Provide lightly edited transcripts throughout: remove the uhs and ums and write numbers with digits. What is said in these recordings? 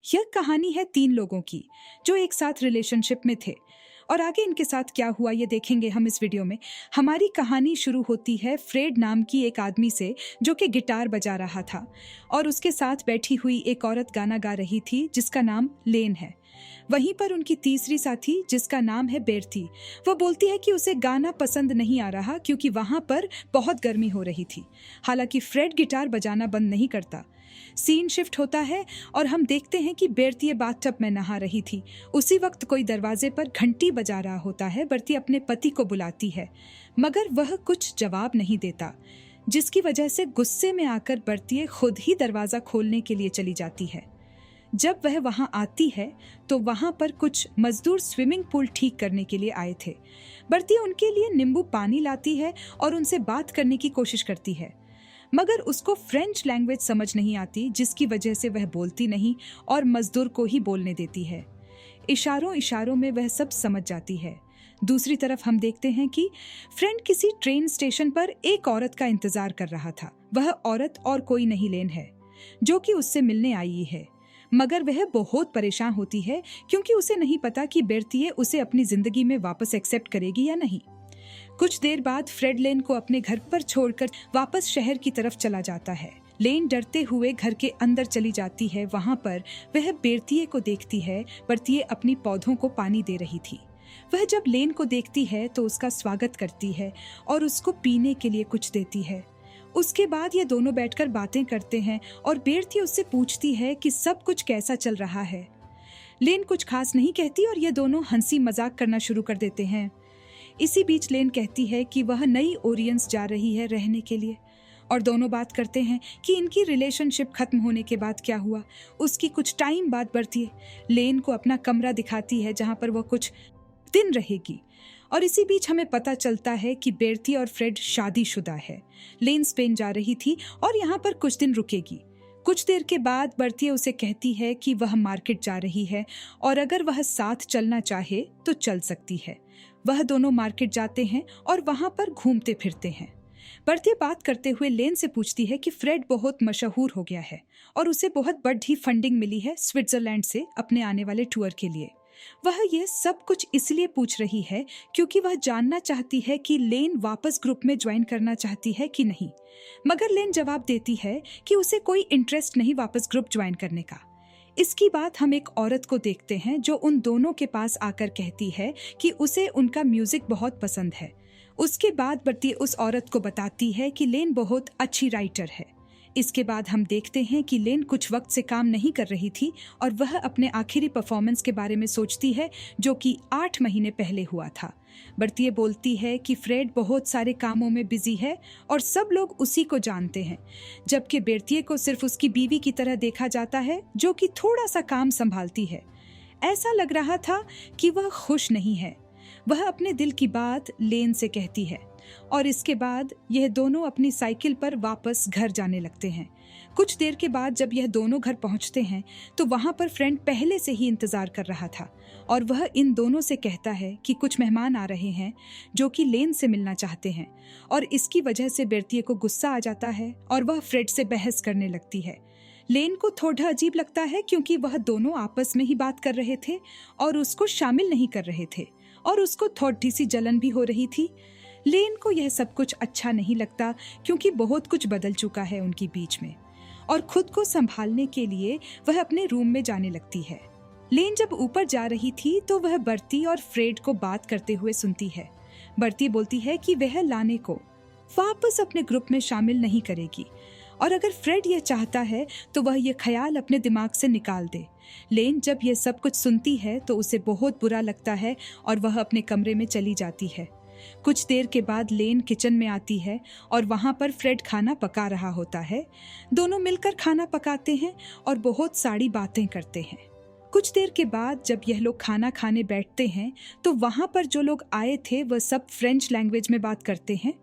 यह कहानी है 3 लोगों की जो एक साथ रिलेशनशिप में थे और आगे इनके साथ क्या हुआ ये देखेंगे हम इस वीडियो में। हमारी कहानी शुरू होती है फ्रेड नाम की एक आदमी से जो कि गिटार बजा रहा था और उसके साथ बैठी हुई एक औरत गाना गा रही थी जिसका नाम लेन है। वहीं पर उनकी तीसरी साथी जिसका नाम है बेर्थी, वो बोलती है कि उसे गाना पसंद नहीं आ रहा क्योंकि वहां पर बहुत गर्मी हो रही थी। हालांकि फ्रेड गिटार बजाना बंद नहीं करता। सीन शिफ्ट होता है और हम देखते हैं कि बेर्थी बाथटब में नहा रही थी। उसी वक्त कोई दरवाजे पर घंटी बजा रहा होता है। बेर्थी अपने पति को बुलाती है मगर वह कुछ जवाब नहीं देता, जिसकी वजह से गुस्से में आकर बेर्थी खुद ही दरवाजा खोलने के लिए चली जाती है। जब वह वहां आती है तो वहां पर कुछ मजदूर स्विमिंग पूल ठीक करने के लिए आए थे। बेर्थी उनके लिए नींबू पानी लाती है और उनसे बात करने की कोशिश करती है मगर उसको फ्रेंच लैंग्वेज समझ नहीं आती, जिसकी वजह से वह बोलती नहीं और मजदूर को ही बोलने देती है। इशारों इशारों में वह सब समझ जाती है। दूसरी तरफ हम देखते हैं कि फ्रेंड किसी ट्रेन स्टेशन पर एक औरत का इंतजार कर रहा था। वह औरत और कोई नहीं लेन है जो कि उससे मिलने आई है, मगर वह बहुत परेशान होती है क्योंकि उसे नहीं पता कि बेर्थी उसे अपनी जिंदगी में वापस एक्सेप्ट करेगी या नहीं। कुछ देर बाद फ्रेड लेन को अपने घर पर छोड़कर वापस शहर की तरफ चला जाता है। लेन डरते हुए घर के अंदर चली जाती है। वहां पर वह बेर्थी को देखती है। बेर्थी अपनी पौधों को पानी दे रही थी। वह जब लेन को देखती है तो उसका स्वागत करती है और उसको पीने के लिए कुछ देती है। उसके बाद ये दोनों बैठकर बातें करते हैं और बेर्थी उससे पूछती है कि सब कुछ कैसा चल रहा है। लेन कुछ खास नहीं कहती और ये दोनों हंसी मजाक करना शुरू कर देते हैं। इसी बीच लेन कहती है कि वह नई ओरियंस जा रही है रहने के लिए और दोनों बात करते हैं कि इनकी रिलेशनशिप खत्म होने के बाद क्या हुआ। उसकी कुछ टाइम बाद बेर्थी लेन को अपना कमरा दिखाती है जहां पर वह कुछ दिन रहेगी और इसी बीच हमें पता चलता है कि बेर्थी और फ्रेड शादीशुदा है। लेन स्पेन जा रही थी और यहाँ पर कुछ दिन रुकेगी। कुछ देर के बाद बेर्थी उसे कहती है कि वह मार्केट जा रही है और अगर वह साथ चलना चाहे तो चल सकती है। वह दोनों मार्केट जाते हैं और वहां पर घूमते फिरते हैं। बेर्थी बात करते हुए लेन से पूछती है कि फ्रेड बहुत मशहूर हो गया है और उसे बहुत बड़ी फंडिंग मिली है स्विट्जरलैंड से अपने आने वाले टूर के लिए। वह यह सब कुछ इसलिए पूछ रही है क्योंकि वह जानना चाहती है कि लेन वापस ग्रुप में ज्वाइन करना चाहती है कि नहीं, मगर लेन जवाब देती है कि उसे कोई इंटरेस्ट नहीं वापस ग्रुप ज्वाइन करने का। इसकी बात हम एक औरत को देखते हैं जो उन दोनों के पास आकर कहती है कि उसे उनका म्यूजिक बहुत पसंद है। उसके बाद बेर्थी उस औरत को बताती है कि लेन बहुत अच्छी राइटर है। इसके बाद हम देखते हैं कि लेन कुछ वक्त से काम नहीं कर रही थी और वह अपने आखिरी परफॉर्मेंस के बारे में सोचती है जो कि 8 महीने पहले हुआ था। बेर्थी बोलती है कि फ्रेड बहुत सारे कामों में बिजी है और सब लोग उसी को जानते हैं, जबकि बेर्थी को सिर्फ उसकी बीवी की तरह देखा जाता है जो कि थोड़ा सा काम संभालती है। ऐसा लग रहा था कि वह खुश नहीं है। वह अपने दिल की बात लेन से कहती है और इसके बाद यह दोनों अपनी साइकिल पर वापस घर जाने लगते हैं। कुछ देर के बाद जब यह दोनों घर पहुंचते हैं तो वहां पर फ्रेंड पहले से ही इंतजार कर रहा था और वह इन दोनों से कहता है कि कुछ मेहमान आ रहे हैं जो कि लेन से मिलना चाहते हैं और इसकी वजह से बेर्थी को गुस्सा आ जाता है और वह फ्रेड से बहस करने लगती है। लेन को थोड़ा अजीब लगता है क्योंकि वह दोनों आपस में ही बात कर रहे थे और उसको शामिल नहीं कर रहे थे और उसको थोड़ी सी जलन भी हो रही थी। लेन को यह सब कुछ अच्छा नहीं लगता क्योंकि बहुत कुछ बदल चुका है उनके बीच में और खुद को संभालने के लिए वह अपने रूम में जाने लगती है। लेन जब ऊपर जा रही थी तो वह बेर्थी और फ्रेड को बात करते हुए सुनती है। बेर्थी बोलती है कि वह लाने को वापस अपने ग्रुप में शामिल नहीं करेगी और अगर फ्रेड यह चाहता है तो वह यह ख्याल अपने दिमाग से निकाल दे। लेन जब यह सब कुछ सुनती है तो उसे बहुत बुरा लगता है और वह अपने कमरे में चली जाती है। कुछ देर के बाद लेन किचन में आती है और वहां पर फ्रेड खाना पका रहा होता है। दोनों मिलकर खाना पकाते हैं और बहुत सारी बातें करते हैं। कुछ देर के बाद जब यह लोग खाना खाने बैठते हैं तो वहां पर जो लोग आए थे वह सब फ्रेंच लैंग्वेज में बात करते हैं।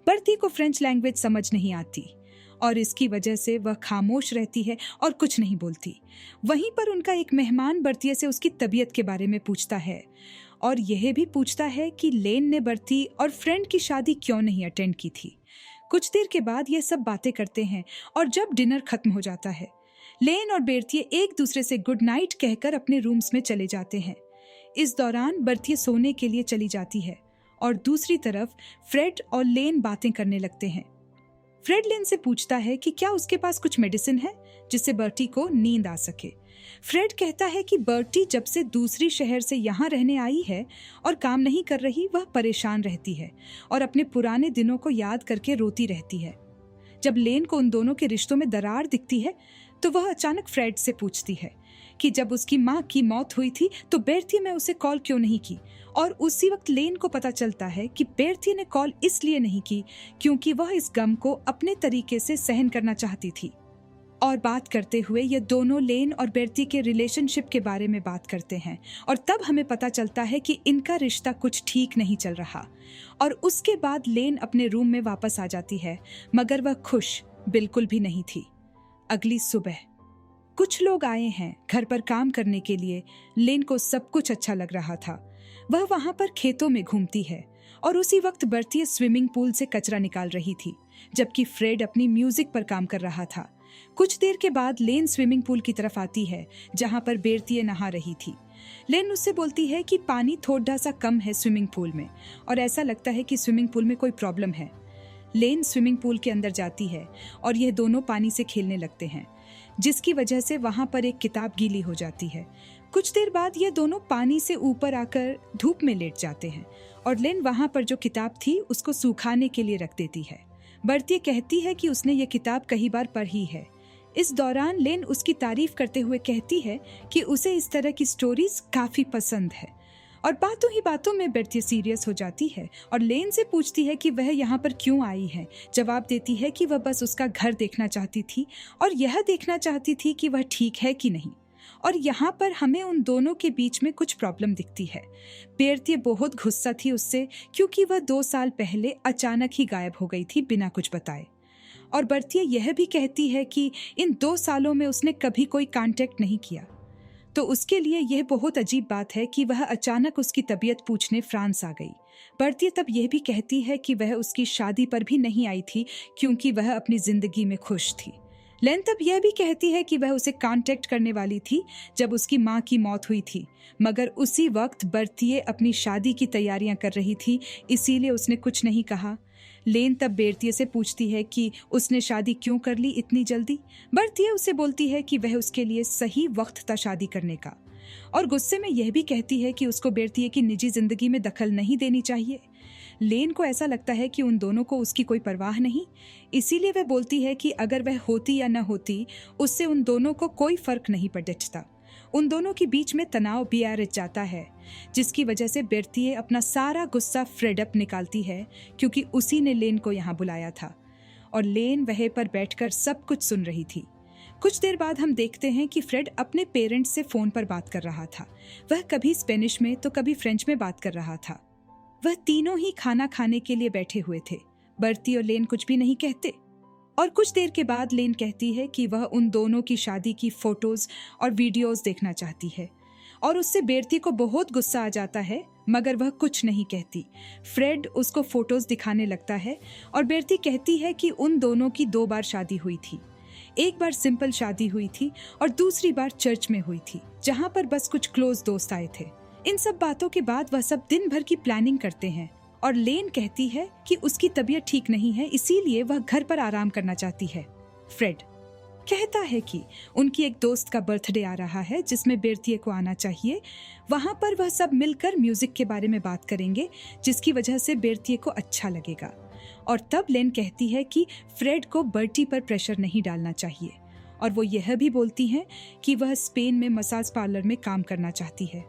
बेर्थी को फ्रेंच लैंग्वेज समझ नहीं आती और इसकी वजह से वह खामोश रहती है और कुछ नहीं बोलती। वहीं पर उनका एक मेहमान बेर्थी से उसकी तबीयत के बारे में पूछता है और यह भी पूछता है कि लेन ने बेर्थी और फ्रेंड की शादी क्यों नहीं अटेंड की थी। कुछ देर के बाद यह सब बातें करते हैं और जब डिनर खत्म हो जाता है लेन और बेर्थिये एक दूसरे से गुड नाइट कहकर अपने रूम्स में चले जाते हैं। इस दौरान बर्थिये सोने के लिए चली जाती है और दूसरी तरफ फ्रेड और लेन बातें करने लगते हैं। फ्रेड लेन से पूछता है कि क्या उसके पास कुछ मेडिसिन है जिससे बर्टी को नींद आ सके। फ्रेड कहता है कि बर्टी जब से दूसरी शहर से यहाँ रहने आई है और काम नहीं कर रही, वह परेशान रहती है और अपने पुराने दिनों को याद करके रोती रहती है। जब लेन को उन दोनों के रिश्तों में दरार दिखती है तो वह अचानक फ्रेड से पूछती है कि जब उसकी माँ की मौत हुई थी तो बेर्थिये ने उसे कॉल क्यों नहीं की। और उसी वक्त लेन को पता चलता है कि बेर्थिये ने कॉल इसलिए नहीं की क्योंकि वह इस गम को अपने तरीके से सहन करना चाहती थी। और बात करते हुए ये दोनों लेन और बेर्थिये के रिलेशनशिप के बारे में बात करते हैं और तब हमें पता चलता है कि इनका रिश्ता कुछ ठीक नहीं चल रहा। और उसके बाद लेन अपने रूम में वापस आ जाती है, मगर वह खुश बिल्कुल भी नहीं थी। अगली सुबह कुछ लोग आए हैं घर पर काम करने के लिए। लेन को सब कुछ अच्छा लग रहा था। वह वहां पर खेतों में घूमती है और उसी वक्त बेर्थिये स्विमिंग पूल से कचरा निकाल रही थी, जबकि फ्रेड अपनी म्यूजिक पर काम कर रहा था। कुछ देर के बाद लेन स्विमिंग पूल की तरफ आती है जहां पर बेर्थिये नहा रही थी। लेन उससे बोलती है कि पानी थोड़ा सा कम है स्विमिंग पूल में और ऐसा लगता है कि स्विमिंग पूल में कोई प्रॉब्लम है। लेन स्विमिंग पूल के अंदर जाती है और यह दोनों पानी से खेलने लगते हैं, जिसकी वजह से वहां पर एक किताब गीली हो जाती है। कुछ देर बाद ये दोनों पानी से ऊपर आकर धूप में लेट जाते हैं और लेन वहां पर जो किताब थी उसको सुखाने के लिए रख देती है। बेर्थिये कहती है कि उसने ये किताब कई बार पढ़ी है। इस दौरान लेन उसकी तारीफ करते हुए कहती है कि उसे इस तरह की स्टोरीज काफी पसंद है। और बातों ही बातों में बेर्थिये सीरियस हो जाती है और लेन से पूछती है कि वह यहाँ पर क्यों आई है। जवाब देती है कि वह बस उसका घर देखना चाहती थी और यह देखना चाहती थी कि वह ठीक है कि नहीं। और यहाँ पर हमें उन दोनों के बीच में कुछ प्रॉब्लम दिखती है। बेर्थिये बहुत गुस्सा थी उससे क्योंकि वह 2 साल पहले अचानक ही गायब हो गई थी बिना कुछ बताए। और बेर्थिये यह भी कहती है कि इन 2 सालों में उसने कभी कोई कांटेक्ट नहीं किया, तो उसके लिए यह बहुत अजीब बात है कि वह अचानक उसकी तबीयत पूछने फ्रांस आ गई। बेर्थिये तब यह भी कहती है कि वह उसकी शादी पर भी नहीं आई थी क्योंकि वह अपनी जिंदगी में खुश थी। लेन तब यह भी कहती है कि वह उसे कांटेक्ट करने वाली थी जब उसकी माँ की मौत हुई थी, मगर उसी वक्त बेर्थिये अपनी शादी की तैयारियां कर रही थी, इसीलिए उसने कुछ नहीं कहा। लेन तब बेर्थिये से पूछती है कि उसने शादी क्यों कर ली इतनी जल्दी। बेर्थिये उसे बोलती है कि वह उसके लिए सही वक्त था शादी करने का, और गुस्से में यह भी कहती है कि उसको बेर्थिये की निजी जिंदगी में दखल नहीं देनी चाहिए। लेन को ऐसा लगता है कि उन दोनों को उसकी कोई परवाह नहीं, इसीलिए वह बोलती है कि अगर वह होती या न होती उससे उन दोनों को कोई फर्क नहीं पड़ता। उन दोनों के बीच में तनाव भी आ जाता है, जिसकी वजह से बेर्थिये अपना सारा गुस्सा फ्रेड पर निकालती है क्योंकि उसी ने लेन को यहाँ बुलाया था और लेन वहीं पर बैठकर सब कुछ सुन रही थी। कुछ देर बाद हम देखते हैं कि फ्रेड अपने पेरेंट्स से फोन पर बात कर रहा था। वह कभी स्पेनिश में तो कभी फ्रेंच में बात कर रहा था। वह तीनों ही खाना खाने के लिए बैठे हुए थे। बेर्थिये और लेन कुछ भी नहीं कहते और कुछ देर के बाद लेन कहती है कि वह उन दोनों की शादी की फोटोज और वीडियोस देखना चाहती है और उससे बेर्थिये को बहुत गुस्सा आ जाता है, मगर वह कुछ नहीं कहती। फ्रेड उसको फोटोज दिखाने लगता है और बेर्थिये कहती है कि उन दोनों की 2 बार शादी हुई थी। एक बार सिंपल शादी हुई थी और दूसरी बार चर्च में हुई थी, जहां पर बस कुछ क्लोज दोस्त आए थे। इन सब बातों के बाद वह सब दिन भर की प्लानिंग करते हैं और लेन कहती है कि उसकी तबीयत ठीक नहीं है, इसीलिए वह घर पर आराम करना चाहती है। फ्रेड कहता है कि उनकी एक दोस्त का बर्थडे आ रहा है जिसमें बेर्थिये को आना चाहिए। वहां पर वह सब मिलकर म्यूजिक के बारे में बात करेंगे, जिसकी वजह से बेर्थिये को अच्छा लगेगा। और तब लेन कहती है कि फ्रेड को बर्टी पर प्रेशर नहीं डालना चाहिए और वो यह भी बोलती हैं कि वह स्पेन में मसाज पार्लर में काम करना चाहती है।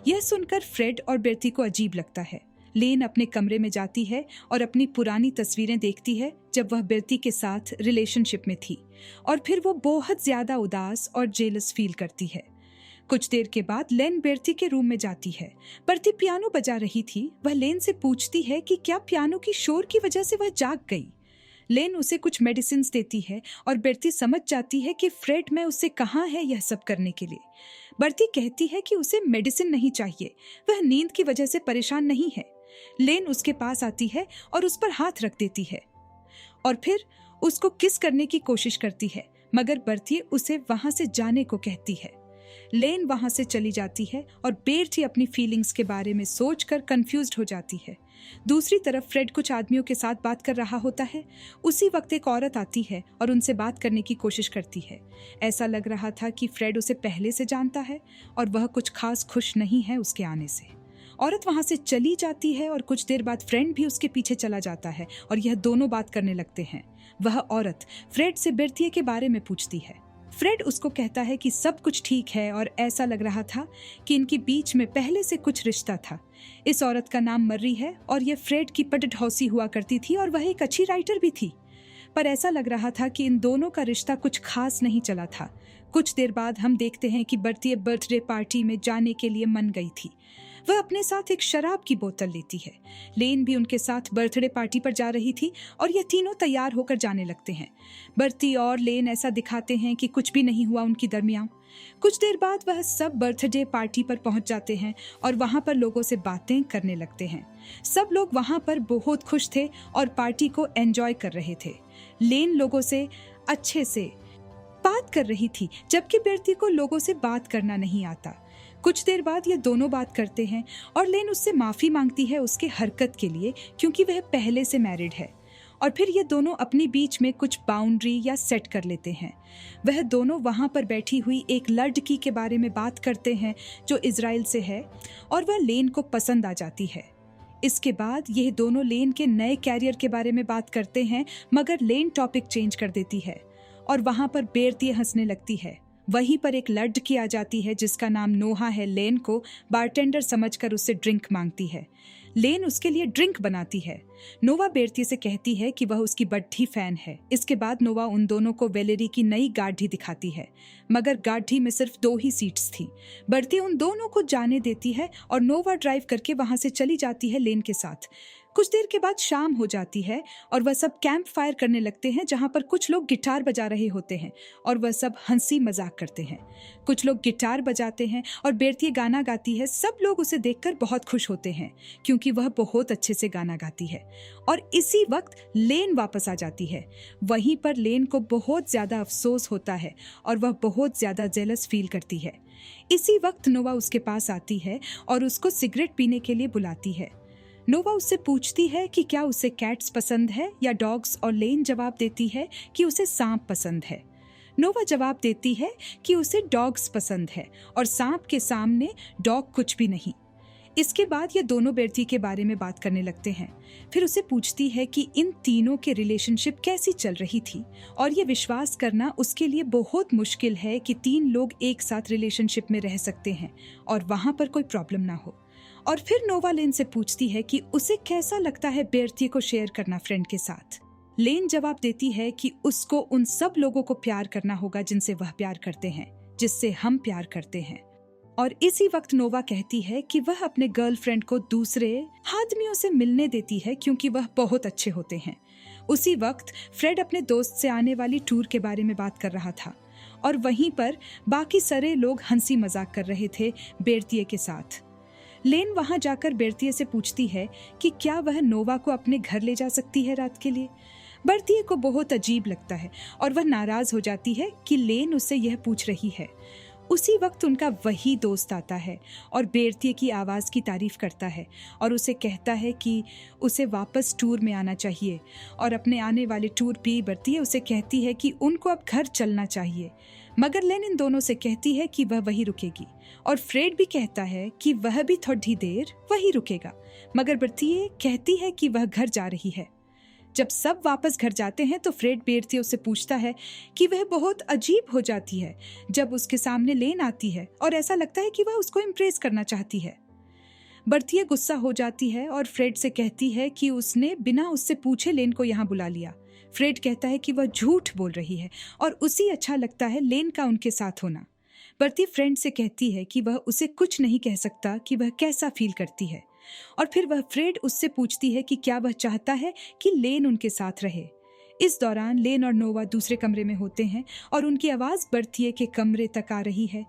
यह सुनकर फ्रेड और बेर्थिये को अजीब लगता है। लेन अपने कमरे में जाती है और अपनी पुरानी तस्वीरें देखती है जब वह बेर्थिये के साथ रिलेशनशिप में थी, और फिर वो बहुत ज्यादा उदास और जेलस फील करती है। कुछ देर के बाद लेन बेर्थिये के रूम में जाती है। बेर्थिये पियानो बजा रही थी। वह लेन से पूछती है कि क्या पियानो की शोर की वजह से वह जाग गई। लेन उसे कुछ मेडिसिन देती है और बेर्थिये समझ जाती है कि फ्रेड में उससे कहाँ है यह सब करने के लिए। बेर्थिये कहती है कि उसे मेडिसिन नहीं चाहिए, वह नींद की वजह से परेशान नहीं है। लेन उसके पास आती है और उस पर हाथ रख देती है और फिर उसको किस करने की कोशिश करती है, मगर बर्थिए उसे वहां से जाने को कहती है। लेन वहां से चली जाती है और बेर्थी अपनी फीलिंग्स के बारे में सोचकर कंफ्यूज्ड हो जाती है। दूसरी तरफ फ्रेड कुछ आदमियों के साथ बात कर रहा होता है। उसी वक्त एक औरत आती है और उनसे बात करने की कोशिश करती है। ऐसा लग रहा था कि फ्रेड उसे पहले से जानता है और वह कुछ खास खुश नहीं है उसके आने से। औरत वहां से चली जाती है और कुछ देर बाद फ्रेड भी उसके पीछे चला जाता है और यह दोनों बात करने लगते हैं। वह औरत फ्रेड से बेर्थिए के बारे में पूछती है। फ्रेड उसको कहता है कि सब कुछ ठीक है और ऐसा लग रहा था कि इनके बीच में पहले से कुछ रिश्ता था। इस औरत का नाम मर्री है और यह फ्रेड की पटहौसी हुआ करती थी और वह एक अच्छी राइटर भी थी। पर ऐसा लग रहा था कि इन दोनों का रिश्ता कुछ खास नहीं चला था। कुछ देर बाद हम देखते हैं कि बर्थिए बर्थडे पार्टी में जाने के लिए मन गई थी। वह अपने साथ एक शराब की बोतल लेती है। लेन भी उनके साथ बर्थडे पार्टी पर जा रही थी और ये तीनों तैयार होकर जाने लगते हैं। बर्ती और लेन ऐसा दिखाते हैं कि कुछ भी नहीं हुआ उनकी दरमियान। कुछ देर बाद वह सब बर्थडे पार्टी पर पहुंच जाते हैं और वहां पर लोगों से बातें करने लगते हैं। सब लोग वहां पर बहुत खुश थे और पार्टी को एंजॉय कर रहे थे। लेन लोगों से अच्छे से बात कर रही थी, जबकि बेर्ती को लोगों से बात करना नहीं आता। कुछ देर बाद ये दोनों बात करते हैं और लेन उससे माफी मांगती है उसके हरकत के लिए, क्योंकि वह पहले से मैरिड है। और फिर ये दोनों अपने बीच में कुछ बाउंड्री या सेट कर लेते हैं। वह दोनों वहां पर बैठी हुई एक लड़की के बारे में बात करते हैं जो इजराइल से है और वह लेन को पसंद आ जाती है। इसके बाद ये दोनों लेन के नए कैरियर के बारे में बात करते हैं, मगर लेन टॉपिक चेंज कर देती है और वहां पर बेर्ती हंसने लगती है। वहीं पर एक लड़की आ जाती है जिसका नाम नोहा है। लेन को बारटेंडर समझकर उससे ड्रिंक मांगती है। लेन उसके लिए ड्रिंक बनाती है। नोवा बेर्ती से कहती है कि वह उसकी बड़ी फैन है। इसके बाद नोवा उन दोनों को वेलेरी की नई गाड़ी दिखाती है, मगर गाड़ी में सिर्फ 2 ही सीट्स थी। बेर्ती उन दोनों को जाने देती है और नोवा ड्राइव करके वहां से चली जाती है लेन के साथ। कुछ देर के बाद शाम हो जाती है और वह सब कैंप फायर करने लगते हैं, जहां पर कुछ लोग गिटार बजा रहे होते हैं और वह सब हंसी मजाक करते हैं। कुछ लोग गिटार बजाते हैं और बेर्ती गाना गाती है। सब लोग उसे देखकर बहुत खुश होते हैं क्योंकि वह बहुत अच्छे से गाना गाती है। और इसी वक्त लेन वापस आ जाती है। वहीं पर लेन को बहुत ज्यादा अफसोस होता है और वह बहुत ज्यादा जेलस फील करती है। इसी वक्त नोवा उसके पास आती है और उसको सिगरेट पीने के लिए बुलाती है। नोवा उससे पूछती है कि क्या उसे कैट्स पसंद है या डॉग्स, और लेन जवाब देती है कि उसे सांप पसंद है। नोवा जवाब देती है कि उसे डॉग्स पसंद है और सांप के सामने डॉग कुछ भी नहीं। इसके बाद ये दोनों बेर्ती के बारे में बात करने लगते हैं। फिर उसे पूछती है कि इन तीनों के रिलेशनशिप कैसी चल रही थी और ये विश्वास करना उसके लिए बहुत मुश्किल है कि 3 लोग एक साथ रिलेशनशिप में रह सकते हैं और वहां पर कोई प्रॉब्लम ना हो। और फिर नोवा लेन से पूछती है कि उसे कैसा लगता है बेर्ती को शेयर करना फ्रेंड के साथ। लेन जवाब देती है कि उसको उन सब लोगों को प्यार करना होगा जिनसे वह प्यार करते हैं, जिससे हम प्यार करते हैं। और इसी वक्त नोवा कहती है कि वह अपने गर्लफ्रेंड को दूसरे आदमियों से मिलने देती है क्योंकि वह बहुत अच्छे होते हैं। उसी वक्त फ्रेड अपने दोस्त से आने वाली टूर के बारे में बात कर रहा था और वहीं पर बाकी सारे लोग हंसी मजाक कर रहे थे बेर्ती के साथ। लेन वहां जाकर बेर्ती से पूछती है कि क्या वह नोवा को अपने घर ले जा सकती है रात के लिए। बेर्ती को बहुत अजीब लगता है और वह नाराज हो जाती है कि लेन उससे यह पूछ रही है। उसी वक्त उनका वही दोस्त आता है और बेर्ती की आवाज़ की तारीफ करता है और उसे कहता है कि उसे वापस टूर में आना चाहिए और अपने आने वाले टूर पे बेर्ती उसे कहती है कि उनको अब घर चलना चाहिए। मगर लेन इन दोनों से कहती है कि वह वहीं रुकेगी और फ्रेड भी कहता है कि वह भी थोड़ी देर वहीं रुकेगा, मगर बेर्ती कहती है कि वह घर जा रही है। जब सब वापस घर जाते हैं तो फ्रेड बेर्ती से पूछता है कि वह बहुत अजीब हो जाती है जब उसके सामने लेन आती है और ऐसा लगता है कि वह उसको इम्प्रेस करना चाहती है। बेर्ती गुस्सा हो जाती है और फ्रेड से कहती है कि उसने बिना उससे पूछे लेन को यहाँ बुला लिया। फ्रेड कहता है कि वह झूठ बोल रही है और उसे अच्छा लगता है लेन का उनके साथ होना। बेर्ती फ्रेंड से कहती है कि वह उसे कुछ नहीं कह सकता कि वह कैसा फील करती है और फिर वह फ्रेड उससे पूछती है कि क्या वह चाहता है कि लेन उनके साथ रहे। इस दौरान लेन और नोवा दूसरे कमरे में होते हैं और उनकी आवाज़ बेर्ती के कमरे तक आ रही है,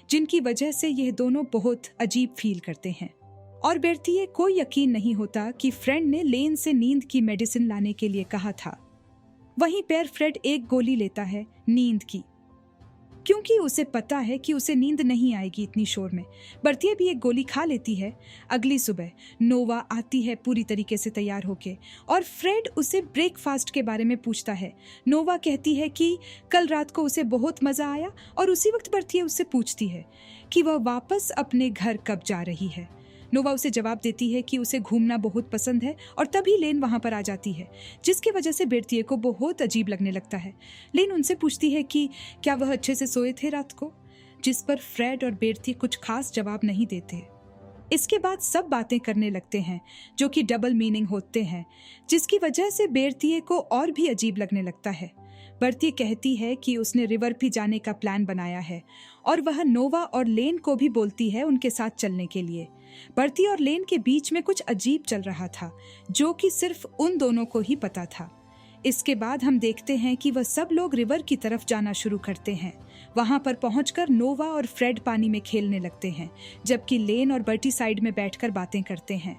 जिनकी वजह से यह दोनों बहुत अजीब फील करते हैं। और बेर्ती को यकीन नहीं होता कि फ्रेंड ने लेन से नींद की मेडिसिन लाने के लिए कहा था। वहीं पर फ्रेड एक गोली लेता है नींद की, क्योंकि उसे पता है कि उसे नींद नहीं आएगी इतनी शोर में। बर्तिया भी एक गोली खा लेती है। अगली सुबह नोवा आती है पूरी तरीके से तैयार होके और फ्रेड उसे ब्रेकफास्ट के बारे में पूछता है। नोवा कहती है कि कल रात को उसे बहुत मजा आया और उसी वक्त बर्तिया उससे पूछती है कि वह वापस अपने घर कब जा रही है। नोवा उसे जवाब देती है कि उसे घूमना बहुत पसंद है और तभी लेन वहां पर आ जाती है, जिसकी वजह से बेर्तिये को बहुत अजीब लगने लगता है। लेन उनसे पूछती है कि क्या वह अच्छे से सोए थे रात को, जिस पर फ्रेड और बेर्तिये कुछ खास जवाब नहीं देते। इसके बाद सब बातें करने लगते हैं जो कि डबल मीनिंग होते हैं, जिसकी वजह से बेर्तिये को और भी अजीब लगने लगता है। बर्तिये कहती है कि उसने रिवर भी जाने का प्लान बनाया है और वह नोवा और लेन को भी बोलती है उनके साथ चलने के लिए। बर्तिये और लेन के बीच में कुछ अजीब चल रहा था जो कि सिर्फ उन दोनों को ही पता था। इसके बाद हम देखते हैं कि वह सब लोग रिवर की तरफ जाना शुरू करते हैं। वहां पर पहुंचकर नोवा और फ्रेड पानी में खेलने लगते हैं, जबकि लेन और बर्टी साइड में बैठकर बातें करते हैं।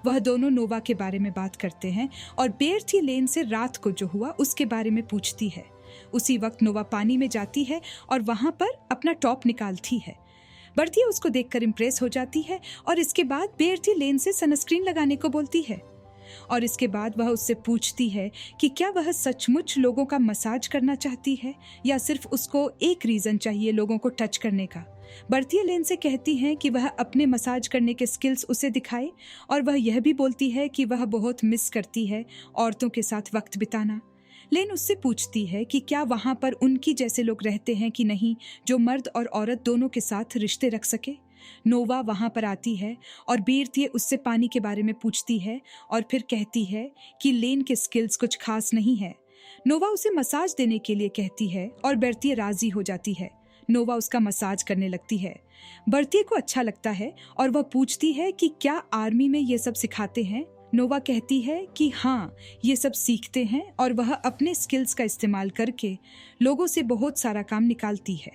वह दोनों नोवा के बारे में बात करते हैं और बेर्तिये लेन से रात को जो हुआ उसके बारे में पूछती है। उसी वक्त नोवा पानी में जाती है और वहां पर अपना टॉप निकालती है। बर्तिये उसको देखकर इम्प्रेस हो जाती है और इसके बाद बेर्तिये लेन से सनस्क्रीन लगाने को बोलती है और इसके बाद वह उससे पूछती है कि क्या वह सचमुच लोगों का मसाज करना चाहती है या सिर्फ उसको एक रीजन चाहिए लोगों को टच करने का। बर्तिये लेन से कहती है कि वह अपने मसाज करने के स्किल्स उसे दिखाए और वह यह भी बोलती है कि वह बहुत मिस करती है औरतों के साथ वक्त बिताना। लेन उससे पूछती है कि क्या वहां पर उनकी जैसे लोग रहते हैं कि नहीं, जो मर्द और औरत दोनों के साथ रिश्ते रख सके। नोवा वहां पर आती है और बेर्तिये उससे पानी के बारे में पूछती है और फिर कहती है कि लेन के स्किल्स कुछ खास नहीं है। नोवा उसे मसाज देने के लिए कहती है और बेर्तिये राजी हो जाती है। नोवा उसका मसाज करने लगती है। बर्तिये को अच्छा लगता है और वह पूछती है कि क्या आर्मी में ये सब सिखाते हैं। नोवा कहती है कि हाँ, ये सब सीखते हैं और वह अपने स्किल्स का इस्तेमाल करके लोगों से बहुत सारा काम निकालती है।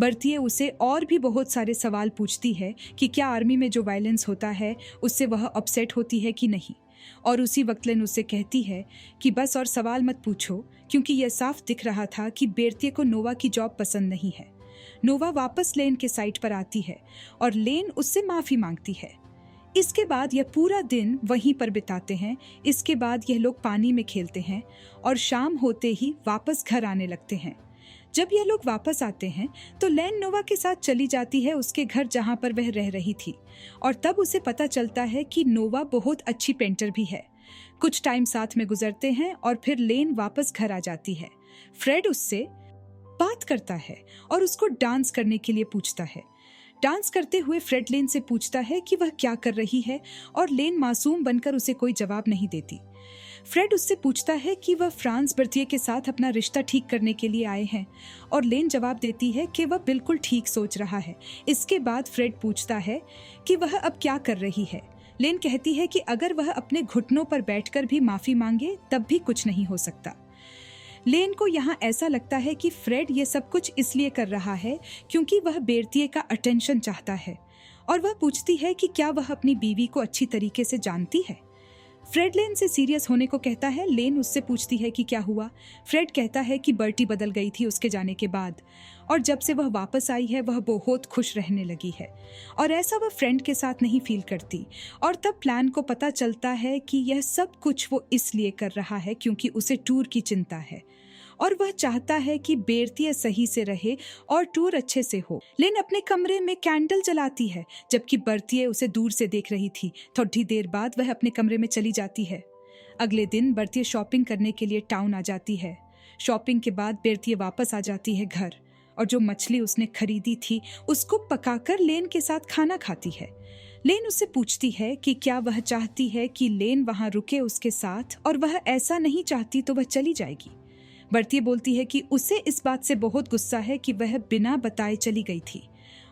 बर्तिये उसे और भी बहुत सारे सवाल पूछती है कि क्या आर्मी में जो वायलेंस होता है उससे वह अपसेट होती है कि नहीं, और उसी वक्त लेन उससे कहती है कि बस और सवाल मत पूछो, क्योंकि यह साफ दिख रहा था कि बेर्तिये को नोवा की जॉब पसंद नहीं है। नोवा वापस लेन के साइट पर आती है और लेन उससे माफी मांगती है। इसके बाद यह पूरा दिन वहीं पर बिताते हैं। इसके बाद यह लोग पानी में खेलते हैं और शाम होते ही वापस घर आने लगते हैं। जब यह लोग वापस आते हैं तो लेन नोवा के साथ चली जाती है उसके घर जहां पर वह रह रही थी, और तब उसे पता चलता है कि नोवा बहुत अच्छी पेंटर भी है। कुछ टाइम साथ में गुजरते हैं और फिर लेन वापस घर आ जाती है। फ्रेड उससे बात करता है और उसको डांस करने के लिए पूछता है। डांस करते हुए फ्रेड लेन से पूछता है कि वह क्या कर रही है और लेन मासूम बनकर उसे कोई जवाब नहीं देती। फ्रेड उससे पूछता है कि वह फ्रांस बर्तिये के साथ अपना रिश्ता ठीक करने के लिए आए हैं और लेन जवाब देती है कि वह बिल्कुल ठीक सोच रहा है। इसके बाद फ्रेड पूछता है कि वह अब क्या कर रही है। लेन कहती है कि अगर वह अपने घुटनों पर बैठकर भी माफी मांगे तब भी कुछ नहीं हो सकता। लेन को यहाँ ऐसा लगता है कि फ्रेड ये सब कुछ इसलिए कर रहा है क्योंकि वह बेर्तिये का अटेंशन चाहता है, और वह पूछती है कि क्या वह अपनी बीवी को अच्छी तरीके से जानती है। फ्रेड लेन से सीरियस होने को कहता है। लेन उससे पूछती है कि क्या हुआ। फ्रेड कहता है कि बर्टी बदल गई थी उसके जाने के बाद, और जब से वह वापस आई है वह बहुत खुश रहने लगी है, और ऐसा वह फ्रेंड के साथ नहीं फील करती। और तब प्लान को पता चलता है कि यह सब कुछ वो इसलिए कर रहा है क्योंकि उसे टूर की चिंता है और वह चाहता है कि बेर्तिये सही से रहे और टूर अच्छे से हो। लेन अपने कमरे में कैंडल जलाती है जबकि बर्तिये उसे दूर से देख रही थी। थोड़ी देर बाद वह अपने कमरे में चली जाती है। अगले दिन बर्तिये शॉपिंग करने के लिए टाउन आ जाती है। शॉपिंग के बाद बेर्तिये वापस आ जाती है घर, और जो मछली उसने खरीदी थी उसको पकाकर लेन के साथ खाना खाती है। लेन उससे पूछती है कि क्या वह चाहती है कि लेन वहां रुके उसके साथ, और वह ऐसा नहीं चाहती तो वह चली जाएगी। बर्तिये बोलती है कि उसे इस बात से बहुत गुस्सा है कि वह बिना बताए चली गई थी,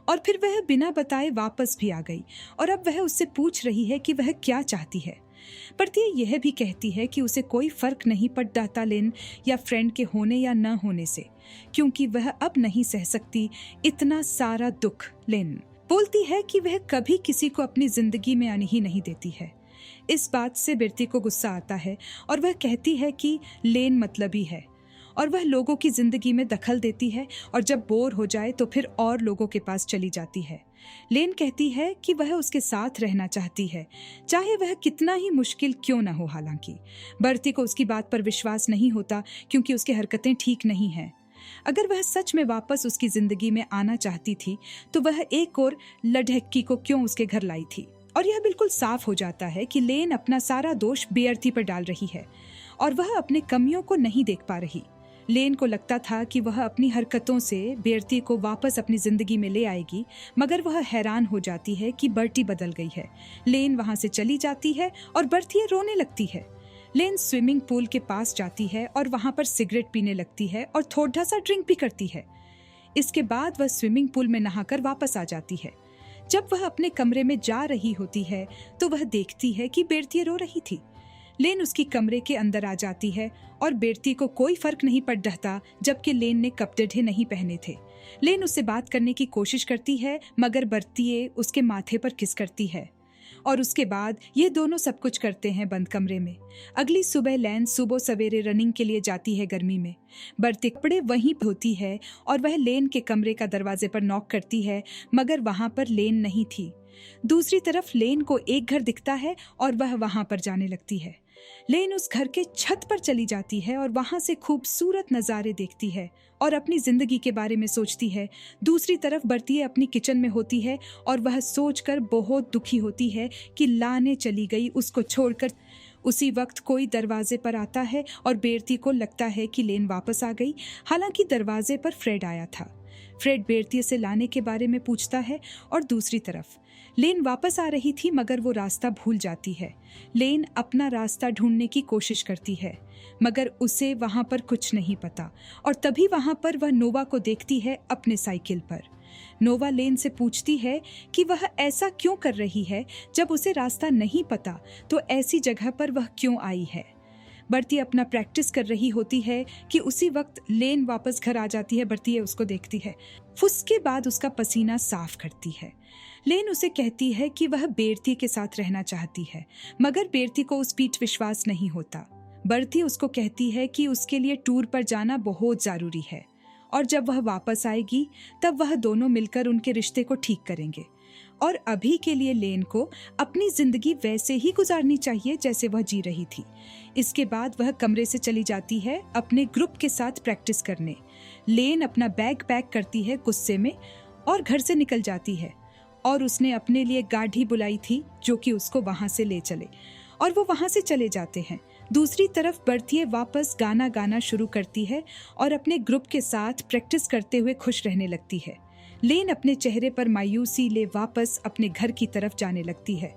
और फिर वह बिना बताए वापस भी आ गई, और अब वह उससे पूछ रही है कि वह क्या चाहती है। बर्तिये यह भी कहती है कि उसे कोई फर्क नहीं पड़ता लेन या फ्रेंड के होने या न होने से, क्योंकि वह अब नहीं सह सकती इतना सारा दुख। लेन बोलती है कि वह कभी किसी को अपनी जिंदगी में आने ही नहीं देती है। इस बात से बिरती को गुस्सा आता है और वह कहती है कि लेन मतलबी है और वह लोगों की जिंदगी में दखल देती है और जब बोर हो जाए तो फिर और लोगों के पास चली जाती है। लेन कहती है कि वह उसके साथ रहना चाहती है, चाहे वह कितना ही मुश्किल क्यों न हो। हालांकि बिरती को उसकी बात पर विश्वास नहीं होता क्योंकि उसकी हरकतें ठीक नहीं हैं। अगर वह सच में वापस उसकी जिंदगी में आना चाहती थी तो वह एक और लड़की को क्यों उसके घर लाई थी। और यह बिल्कुल साफ हो जाता है कि लेन अपना सारा दोष बिरती पर डाल रही है और वह अपने कमियों को नहीं देख पा रही। लेन को लगता था कि वह अपनी हरकतों से बिरती को वापस अपनी जिंदगी में ले आएगी, मगर वह हैरान हो जाती है कि बिरती बदल गई है। लेन वहां से चली जाती है और बिरती रोने लगती है। लेन स्विमिंग पूल के पास जाती है और वहां पर सिगरेट पीने लगती है और थोड़ा सा ड्रिंक भी करती है। इसके बाद वह स्विमिंग पूल में नहाकर वापस आ जाती है। जब वह अपने कमरे में जा रही होती है तो वह देखती है कि बिरती रो रही थी। लेन उसकी कमरे के अंदर आ जाती है और बिरती को कोई फर्क नहीं पड़ रहा, जबकि लेन ने कपड़े नहीं पहने थे। लेन उससे बात करने की कोशिश करती है मगर बिरती उसके माथे पर किस करती है और उसके बाद ये दोनों सब कुछ करते हैं बंद कमरे में। अगली सुबह लेन सुबह सवेरे रनिंग के लिए जाती है गर्मी में। बिरती कपड़े वहीं होती है और वह लेन के कमरे का दरवाजे पर नॉक करती है, मगर वहां पर लेन नहीं थी। दूसरी तरफ लेन को एक घर दिखता है और वह वहां पर जाने लगती है। लेन उस घर के छत पर चली जाती है और वहां से खूबसूरत नज़ारे देखती है और अपनी जिंदगी के बारे में सोचती है। दूसरी तरफ बिरती अपनी किचन में होती है और वह सोचकर बहुत दुखी होती है कि लाने चली गई उसको छोड़कर। उसी वक्त कोई दरवाजे पर आता है और बिरती को लगता है कि लेन वापस आ गई। हालांकि दरवाजे पर फ्रेड आया था। फ्रेड बिरती से लाने के बारे में पूछता है और दूसरी तरफ लेन वापस आ रही थी मगर वो रास्ता भूल जाती है। लेन अपना रास्ता ढूंढने की कोशिश करती है मगर उसे वहां पर कुछ नहीं पता और तभी वहां पर वह नोवा को देखती है अपने साइकिल पर। नोवा लेन से पूछती है कि वह ऐसा क्यों कर रही है, जब उसे रास्ता नहीं पता तो ऐसी जगह पर वह क्यों आई है। बिरती अपना प्रैक्टिस कर रही होती है कि उसी वक्त लेन वापस घर आ जाती है। बिरती उसको देखती है, उसके बाद उसका पसीना साफ करती है। लेन उसे कहती है कि वह बिरती के साथ रहना चाहती है, मगर बिरती को उस पर विश्वास नहीं होता। बिरती उसको कहती है कि उसके लिए टूर पर जाना बहुत ज़रूरी है और जब वह वापस आएगी तब वह दोनों मिलकर उनके रिश्ते को ठीक करेंगे। और अभी के लिए लेन को अपनी जिंदगी वैसे ही गुजारनी चाहिए जैसे वह जी रही थी। इसके बाद वह कमरे से चली जाती है अपने ग्रुप के साथ प्रैक्टिस करने। लेन अपना बैग पैक करती है गुस्से में और घर से निकल जाती है और उसने अपने लिए गाड़ी बुलाई थी जो कि उसको वहां से ले चले और वो वहां से चले जाते हैं। दूसरी तरफ बिरती वापस गाना गाना शुरू करती है और अपने ग्रुप के साथ प्रैक्टिस करते हुए खुश रहने लगती है। लेन अपने चेहरे पर मायूसी ले वापस अपने घर की तरफ जाने लगती है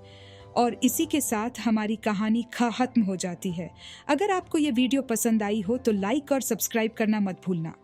और इसी के साथ हमारी कहानी खत्म हो जाती है। अगर आपको ये वीडियो पसंद आई हो तो लाइक और सब्सक्राइब करना मत भूलना।